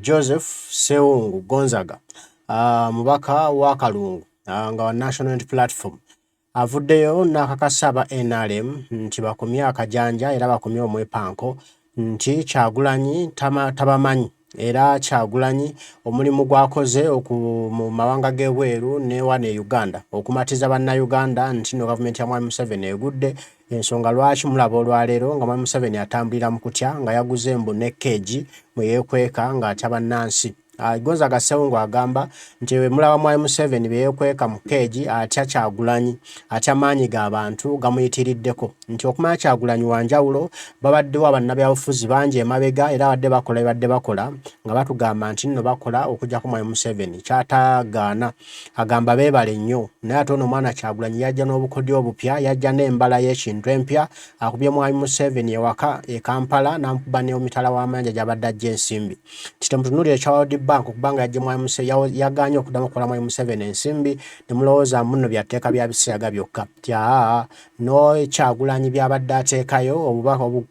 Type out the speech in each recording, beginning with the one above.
Joseph Ssewungu Gonzaga mubaka wa Kalungu nga wa National Unity Platform avuddeyo n'akakasa aba NRM nti bakomye akajanja era bakomye omwepanko nti Kyagulanyi tabamanyi era Kyagulanyi omulimu gwakoze mu mawanga g'ebweru ne wane Uganda okumatiza bannayuganda nti no gavumenti ya Mwami Museveni egudde ensonga lwaki mulaba olwaleero nga Mwami Museveni atambulira mu kutya nga yaguze embu ne keegi mwe yeekweka ng'atya bannansi. Gonzaga Ssewungu agamba nti mulaba Mwami Museveni beyekweka mu keegi atya Kyagulanyi atya maanyi g'abantu gamuyitiriddeko nti okumanya Kyagulanyi wanjawulo babaddewo bannabyabufuzi bangi emabega era badde bakola nga batugamba nti nno bakola okujjako Mwami Museveni kyatagaana agamba beebale nnyo naye ate ono omwana Kyagulanyi yajja n'obukodyo obupya yajja n'embala y'ekintu empya akubye Mwami Museveni ewaka e Kampala n'amukuba n'omitala w'amanja gy'abadde ajja ensimbi kitemutunuulire ekya bank kubanga yajje Mwami Museveni yaganye okuddamu okukola Mwami Museveni ensimbi ne mulowooza muno byateeka bya bisiyaga byokka tya no Kyagulanyi byabadde ateekayo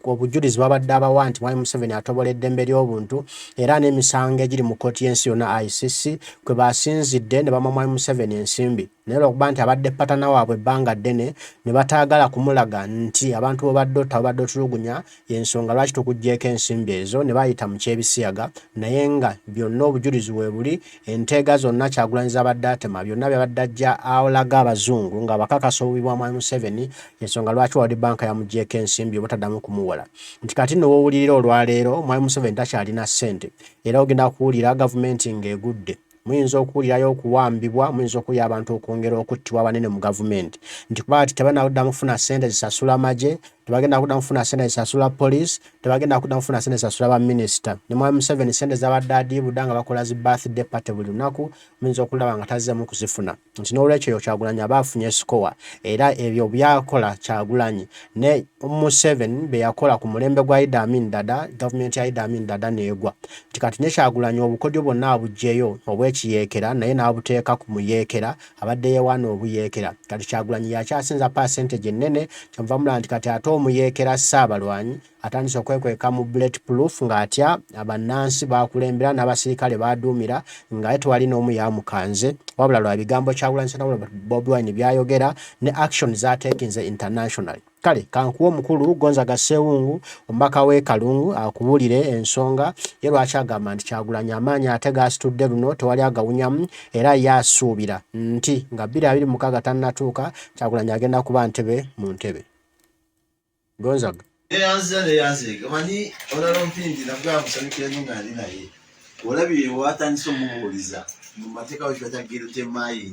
obujulizi babadde abawa nti Mwami Museveni atobola eddembe ly'obuntu era n'emisango egiri mu kkooti y'ensi yonna ICC kwe basinzidde ne bamwa Mwami Museveni ensimbi naye olwokuba nti abadde patana waabwe ebbanga ddene ne bataagala kumulaga nti abantu babadde otulugunya y'ensonga lwaki tukuggyeko ensimbi ezo ne bayita mu kyebisiyaga naye nga byonna obujulizi we buli enteega zonna Kyagulanyi z'abadde atema byonna byabadde ajja awolaga abazungu nga bakakasa obubi bwa Mwami Museveni ensonga lwaki World Bank yamuggyeko ensimbi obutaddamu kumuwola nti kati nno woowulirira olwaleero Mwami Museveni takyalina ssente era ogenda kuwulira gavumenti ng'egudde muyinza okuwulirayo okuwambibwa muyinza okuwulira abantu okwongera okuttibwa abanene mu gavumenti nti kuba ati tebanaddamu kufuna ssente zisasula amagye tebagenda kuddamu kufuna ssente zisasula poliisi tebagenda kuddamu kufuna ssente zisasula baminisita ne Mwami Museveni ssente z'abadde adiibudda nga bakola zi birthday party buli lunaku muyinza okulaba nga tazzeemu kuzifuna nti n'olwekyo Kyagulanyi aba afunye sikowa era ebyo byakola Kyagulanyi ne Museveni bye yakola ku mulembe gwa EDDAME Ndada gavumenti ya EDDAME Ndada n'egwa nti kati ne Kyagulanyi obukodyo bwonna abuggyeyo obw'ekiyeekera naye n'abuteeka ku muyeekera abadde yeewaana obuyeekera kati Kyagulanyi yakyasinza percentage ennene kyenva mulaba nti kati ate omuyeekera Ssaabalwanyi atandise okwekweka mu bulletproof ng'atya abannansi bakulembera n'abasirikale baduumira nga tewali n'omu yamukanze wabula lwa bigambo Kyagulanyi Ssentamu Bobi Wine byayogera ne action zaateekinze international kale kankuwa omukulu Gonzaga Ssewungu omubaka w'e Kalungu akubuulire ensonga ye lwaki agamba nti Kyagulanyi amaanyi ate gaasitudde luno tewali agawunyamu era yaasuubira nti nga 2026 tannatuuka Kyagulanyi agenda kuba ntebe mu ntebe. Gonzaga. Yasinga mani olalo mpindi nabwa musanyukira nyinga ali naye. Olabi watandise omubuuliza mu mateeka we kyata girute mayi.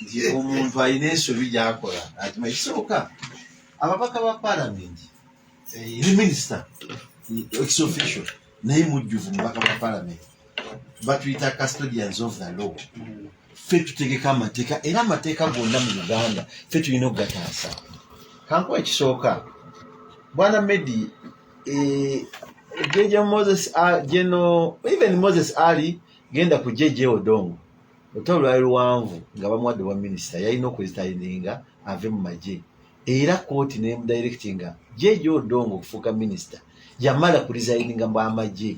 Ndi omuntu ayina ensobi gy'akola ati makisoboka ababaka ba parliament the minister ex official naye mujjuvu mubaka ba parliament batuyita custodians of the law ffe tutegeka amateeka era amateeka gonna mu Uganda ffe tulina okugataasa kankuwa ekisooka Bwana Medi Jeje Moses Jeno even Moses Ali genda ku Jeje Odongo otolwa luwanvu nga bamwadde wa minister yalina okwezitayiringa ave mu magye era kooti ne directinga Jeje Odongo okufuuka minister yamala ku resigninga mu amagye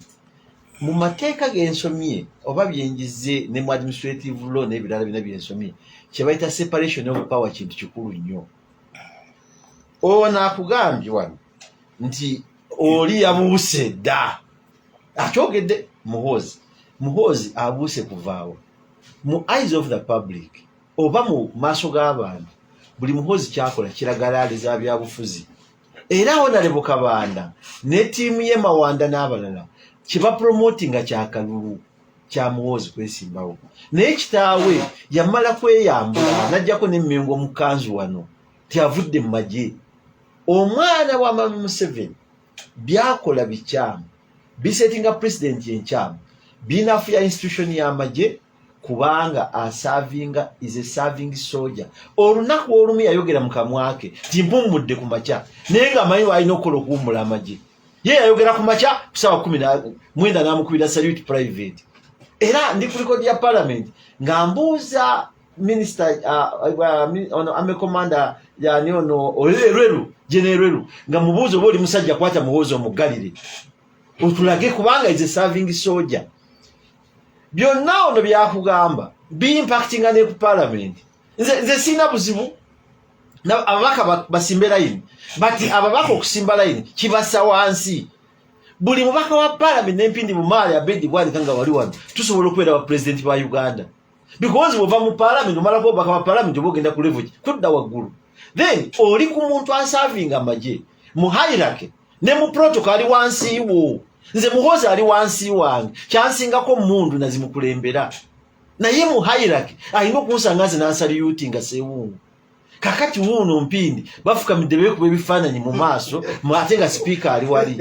mu mateeka g'ensomye oba byenjize ne mu administrative law n'ebirala bina byensomye kye bayita separation of power kintu kikulu nnyo ona akugambye wano nti oli yabuuse dda akyogedde muhoozi abuuse kuvaawo mu eyes of the public oba mu maaso g'abantu buli muhoozi kyakola kiragalaaliza byabufuzi era Honorable Kabanda ne ttiimu ye Mawanda n'abalala kiba promotinga kyakalulu kya muhoozi kwesimbawo naye kitaawe yamala kweyambula n'ajjako n'emmengo mu kanzu wano tiavudde mu magye omwana wa Mwami Museveni byakola bikyamu bisetinga president yenkyamu binafuya institution y'amagye kubanga asavinga is a serving soldier olunaku olumu yayogera mu kamwake timpumudde ku makya naye nga amanyi alina okukola okuwummula amagye ye yayogera ku makya ku ssaawa 10 n'amukubira salute private era ndi ku record ya parliament nga mbuuza minister ame commander yani ono Olelweru General nga mubuuzo boli musajja kwata muhoozi omugalire otulage kubanga is a serving soldier byonna ono byakugamba bi-impactinga ne ku parliament. Nze sina buzibu ababaka basimbe layini, bati ababaka okusimba layini kibassa wansi. Buli mubaka wa parliament n'empindi Bumaali Abedi bwandika nga wali wano tusobola okubeera ba president ba Uganda, because bw'ova mu parliament omala kuba obubaka wa parliament oba ogenda ku level kudda waggulu. Then oli ku muntu asavinga amagye mu hierarchy ne mu protocol ali wansi wo. Nze Muhoozi ali wansi wange, kyansingako mundu nazimukulembera, naye mu hierarchy alina okunsanga nze n'ansaliuti nga Ssewungu. Kakati wuno mpindi bafukamidde beekuba ebifaananyi mu maaso ate nga sipiika ali wali.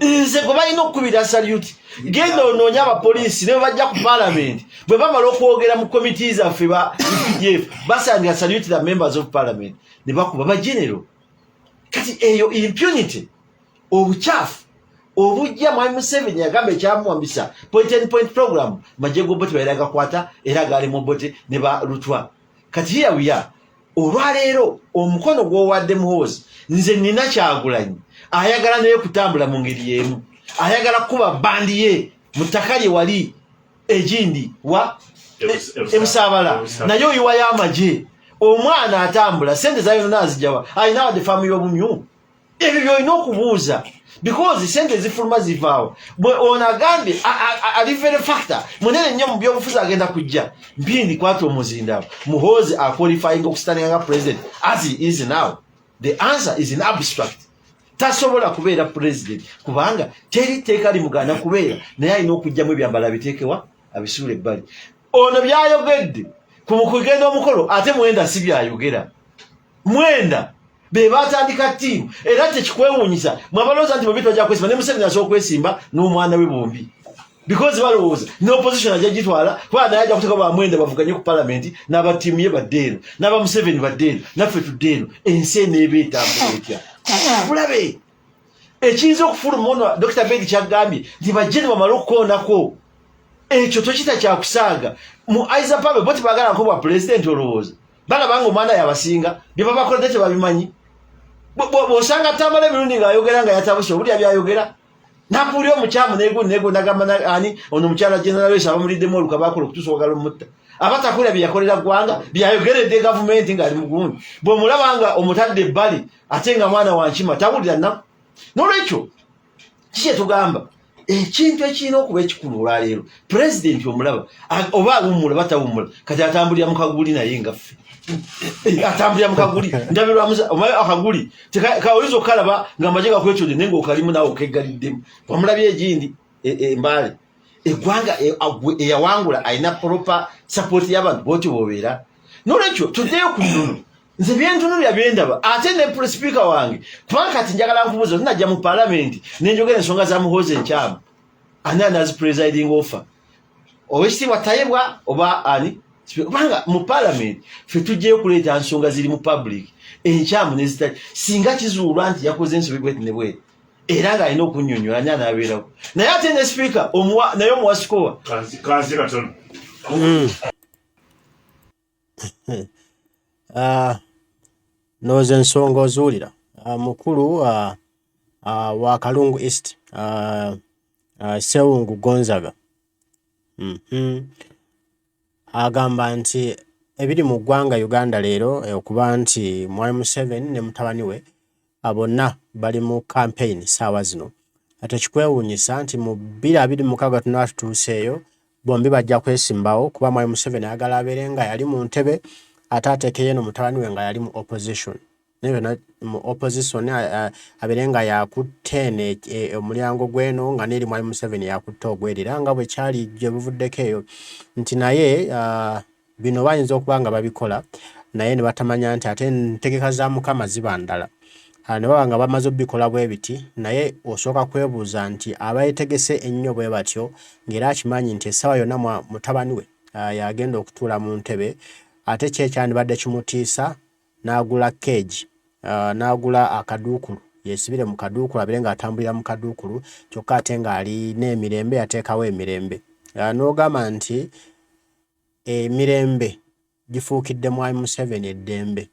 Nze gwe balina okukubira salute, genda onoonya abapoliisi ne bajja ku parliament bwe bamala okwogera mu committees zaffe ba EPDF basandika salute the members of parliament ne bakuba bagenero. Kati eyo impunity, obukyafu obujja Mwami Museveni yagamba ekyamuwambisa point and point program majje Bobi bayiraga kwata era gali mu bote ne ba lutwa. Kati here we are. Olwaleero omukono gw'owadde Muhoozi nze nina Kyagulanyi ayagala naye kutambula mu ngeri y'emu, ayagala kuba bandi ye mu ttaka lye wali egindi wa Ebusaabala naye oyiwa y'amagye omwana atambula sente zayo nazijawa alina wadde faamu y'obumyu. Ebyo by'olina okubuuza because sente zifuluma zivaawo. Bwe onagambye alivere factor munene nnyo mu byobufuzi agenda kujja mpindi kwata omuzindalo Muhoozi aqualifying okustanninga nga president as he is now. The answer is in abstract. Tasobola kubeera president kubanga teri teeka limuganda kubeera naye alina okujjamu ebyambala biteekewa abisuula ebbali. Ono byayogedde ku kugenda omukolo ate Mwenda si byayogera. Mwenda be batandika tiimu era tekikwewuunyisa mwabalowooza nti Bobi tojja kwesimba ne Museveni asobola okwesimba n'omwana we bombi because balowooza ne opposition ajja gitwala kuba naye ajja kuteeka ba Mwenda bavuganye ku parliament n'abatiimu ye badde eno n'aba Museveni badde eno naffe tudde eno ensi eneeba etambula etya. Bulabe ekiyinza okufuluma ono Dr. Bedi kyagambye nti bajje ne bamala okukoonako ekyo tokita kyakusaaga mu Isaac Pabe boti bagala nko bwa president olowooza balabanga omwana yabasinga bye babakoledde tebabimanyi. Bw'osanga tambala emirundi ng'ayogera nga yatabuse obulya byayogera nakuulira omukyamu nego nagamba ani ono omukyala general wese abamuliddemu oluka bakola okutuusa ogala omutta abatakulira bye yakolera ggwanga byayogeredde gavumenti ng'ali mu gundi bw'omulaba nga omutadde ebbali ate nga mwana wankima tawulira nnaku. N'olwekyo kiki tugamba ekintu ekirina okuba ekikulu olwaleero pulezidenti omulaba oba awummula batawummula kati atambulira mu kaguli naye nga ffe atambulira mu kaguli ndabirwa akaguli kawuliza okalaba nga amagye gakwetudde naye ng'okalimu naawe okeggaliddemu wamulabye egindi embaale eggwanga eyawangula alina proper support y'abantu bwoti bwobeera. N'olwekyo tuddeyo ku nnono nze byentunulira byendaba ate ne speaker wange kubanga kati njagala nkubuuza tunajja mu parliament nenjogera ensonga za Muhoozi enkyamu ani anazi presiding offer owekitiibwa Tayebwa oba ani kubanga mu parliament ffe tujjeyo kuleeta nsonga ziri mu public enkyamu nezitali singa kizuulwa nti yakoze ensobi bweti ne bweti era ng'alina okunnyonnyola ani anaabeerako naye ate ne speaker naye omuwasikowa kansi katono noze ensonga ozuulira mukulu wa Kalungu East Ssewungu Gonzaga agamba nti ebiri mu ggwanga Uganda leero okuba nti Mwami Museveni ne mutabani we bonna bali mu campaign saawa zino ate kikwewuunyisa nti mu 2026 tunaatutuuseeyo bombi bajja kwesimbawo kuba Mwami Museveni ayagala abeere nga yali mu ntebe ate ateekeyo n'omutabani we nga yali mu opposition naye mu opposition abeere nga yakutte omulyango gw'eno nga n'eri Mwami Museveni yakutte ogwerira nga bwe kyali gye buvuddeko eyo nti naye bino bayinza okuba nga babikola naye ne batamanya nti ate entegeka za Mukama ziba ndala ne baba nga bamaze obikola bwe biti naye osooka kwebuuza nti abayetegese ennyo bwe batyo ng'era akimanyi nti essaawa yonna mutabani we yagenda okutuula mu ntebe ate kyekyandibadde kimutiisa n'agula keegi n'agula akaduukulu yeesibire mu kaduukulu abeere ng'atambulira mu kaduukulu kyokka ate ng'alina emirembe yateekawo emirembe n'ogamba nti emirembe gifuukidde Mwami Museveni eddembe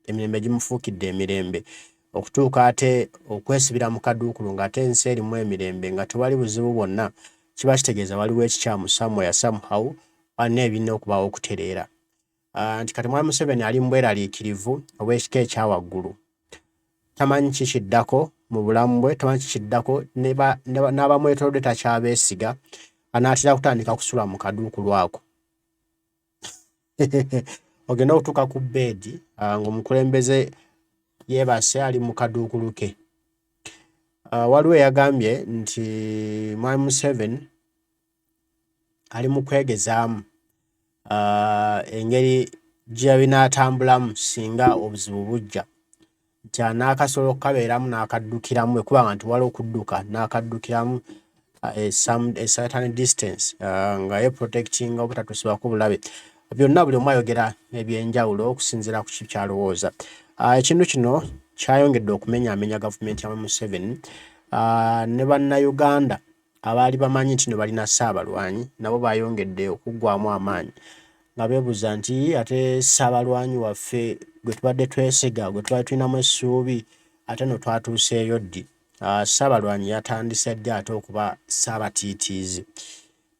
emirembe gimufuukidde emirembe okutuuka ate okwesibira mu kaduukulu ng'ate ensi erimu emirembe nga tewali buzibu bwonna kiba kitegeeza waliwo ekikyamu somewhere somehow walina ebirina okubaawo okutereera. Nti kati Mwami Museveni ali mu bweraliikirivu obw'ekika ekyawaggulu. Tamanyi kikiddako mu bulamu bwe, tamanyi kikiddako n'abamwetoolodde takyabeesiga, anaatera kutandika kusula mu kaduukulu ako. Ogenda okutuuka ku bbeedi ng'omukulembeze yeebase ali mu kaduukulu ke. Waliwo eyagambye nti Mwami Museveni ali mu kwegezaamu engeri gye binaatambulamu singa obuzibu bujja, nti anaakasobola okukabeeramu n'akaddukiramu ekubanga nti waliwo okudduka n'akaddukiramu a certain distance nga yeprotectinga obutatuusibwako bulabe. Byonna buli omu ayogera ebyenjawulo okusinziira ku kyalowooza. Ekintu kino kyayongedde okumenyaamenya gavumenti ya Museveni ne bannayuganda abaali bamanyi nti no balina Ssaabalwanyi nabo bayongedde okuggwaamu amaanyi nga beebuuza nti ate Ssaabalwanyi waffe gwe tubadde twesiga, gwe tubadde tulinamu essuubi, ate no twatuuseeyo ddi? Ssaabalwanyi yatandise ddi ate okuba Ssaabatiitiizi?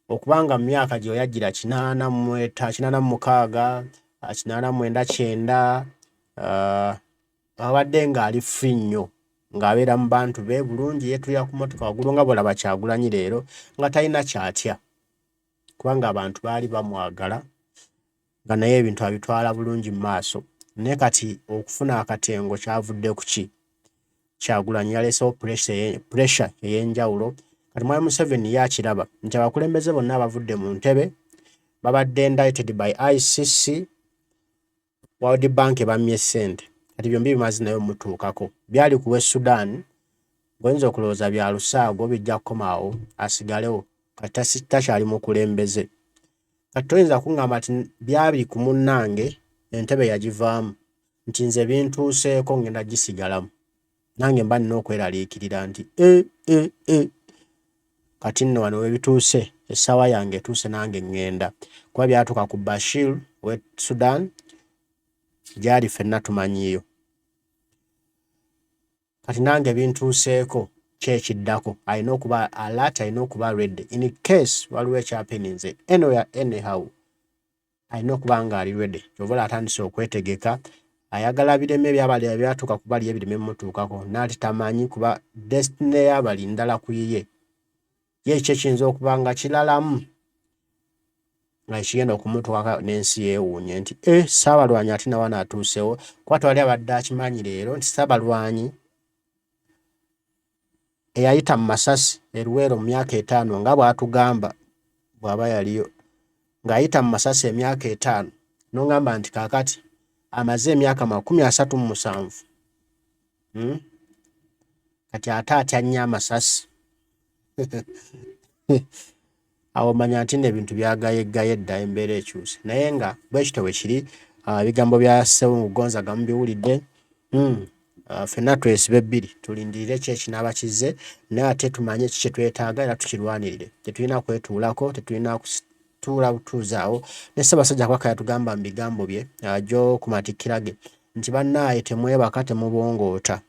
Okubanga mu myaka gye yajjira 86, 89, abadde ng'ali free nnyo ng'abeera mu bantu be bulungi, yeetulira ku mmotoka waggulu nga bw'olaba Kyagulanyi leero nga talina kyatya, kubanga abantu baali bamwagala nga naye ebintu abitwala bulungi mu maaso. Naye kati okufuna akatengo kyavudde ku ki? Kyagulanyi yaleesewo pressure ey'enjawulo. Kati Mwami Museveni yakiraba nti abakulembeze bonna abavudde mu ntebe babadde indicted by ICC, World Bank bammye ssente. Kati byombi bimaze nayo mutuukako. Byali ku West Sudan, ng'oyinza okulowooza bya lusaago bijja kukomaawo asigalewo kati takyali mukulembeze. Kati toyinza kuŋŋamba nti byali ku munnange entebe yagivaamu nti nze bintuuseeko ngenda gisigalamu. Nange mba nina okweraliikirira nti kati nno wano we bituuse, essaawa yange etuuse nange ŋŋenda. Kuba byatuuka ku Bashir we Sudan gyali ffenna tumanyiyo. Kati nange bintuuseeko kyekiddako, alina okuba alert, alina okuba ready in case waliwo ekyapeninze anywhere anyhow, alina okuba ng'ali ready. Kyova atandise okwetegeka, ayagala bireme by'abali byatuuka ku bali ebireme mutuukako, naati tamanyi kuba destiny y'abali ndala ku ye. Ye kye kiyinza okuba nga kiralamu nga kigenda okumutuukako n'ensi yeewuunye nti Ssaabalwanyi ate nawe anaatuusewo, kuba tewali abadde akimanyi leero nti Ssaabalwanyi eyayita mu masasi Eruweero mu myaka 5 nga bw'atugamba bw'aba yaliyo, ng'ayita mu masasi emyaka 5 n'ongamba nti kaakati amaze emyaka 37 kati ate atya nnyo amasasi. Awo manya nti n'ebintu byagayeggaye dda, embeera ekyuse. Naye nga bwe kityo bwe kiri, ebigambo bya Ssewungu Gonzaga mubiwulidde. Ffenna twesibe bbiri, tulindirire ki ekinaaba kizze, naye ate tumanye ki kye twetaaga era tukirwanirire. Tetulina kwetuulako, tetulina kutuula butuuzi awo. Ne Ssaabasajja Kabaka yatugamba mu bigambo bye ajjo ku matikkira ge nti bannaaye temwebaka, temubongoota,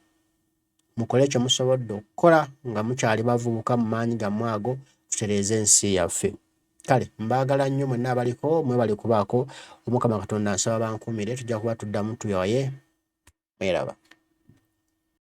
mukole kye musobodde okukola nga mukyali bavubuka mu maanyi gammwe ago, tutereeze ensi yaffe. Kale mbaagala nnyo mwenna abaliko, mwebale kubaako. Omukama Katonda nsaba bankuumire, tujja kuba tuddamu tuyoye. Mweraba.